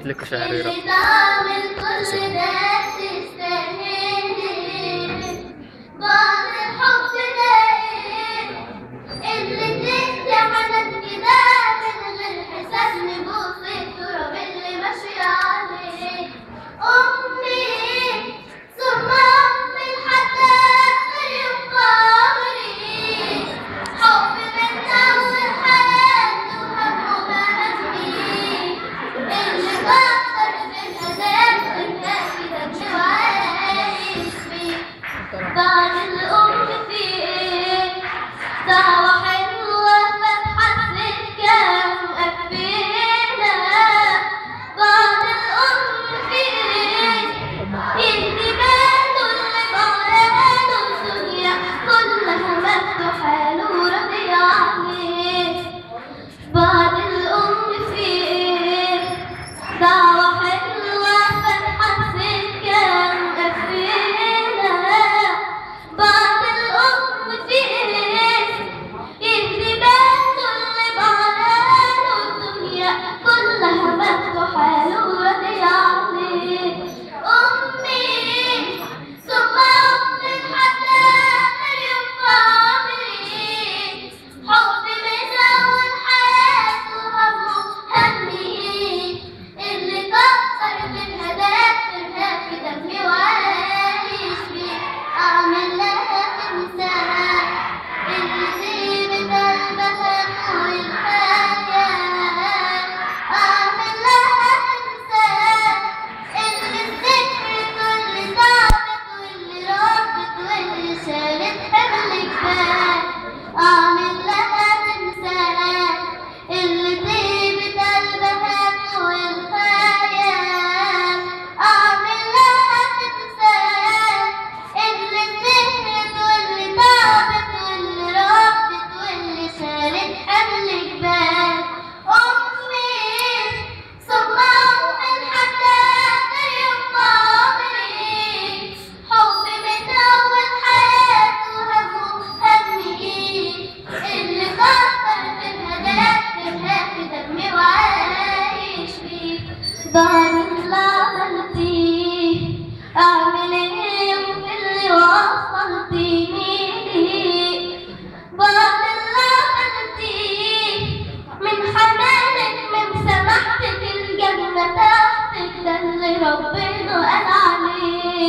لك شهريرة. اللي تعمل كل ده تستاهل بعد الحب ده اللي تدي حنان كده من غير حساب نبوس التراب اللي ماشي عليه. أمي ثم أمي لحد آخر يوم في عمري، حب من أول حياتي وهمه بهمي، اللي بكتر بالهدايا والناس دمي وعايش فيه. بعد الأم في إيه؟ دعوة حلوة فتحت سكة مقفلة. بعد الأم في إيه؟ يهدي باله اللي بعرضه الدنيا كلها مفتوحة له وراضية عليه. بعد الأم في إيه؟ دعوة حلوة فتحت سكة مقفلة. بعد الأم في إيه؟ يهدي باله اللي بعرضه الدنيا كلها مفتوحة له وراضية عليه. أمي ثم أمي لحد آخر يوم في عمري، حب من أول حياتي وهمه همي، اللي كتر من هدايا ترهق في دمي وعايش فيه. أعمل لها تمثال اللي سيبت قلبها فوق الحياة، أعمل لها تمثال اللي سكرت واللي تعبت واللي ربت واللي شالت حمل كفاية. أعمل لها تمثال اللي طيبت قلبها فوق الحياة، أعمل لها تمثال اللي سهرت واللي تعبت واللي ربت واللي شالت حمل جبال. أمي ثم أمي لحد آخر يوم في عمري، حب من أول حياتي وهمه همي، اللي كتر في الهدايا ترهق في دمي وعايش فيه. بعد اللي عملتيه أعمل إيه في اللي وصلتيني ليه؟ بعد اللي عملتيه من حنانك من سماحتك الجنة تحتك ده اللي ربنا قال عليه.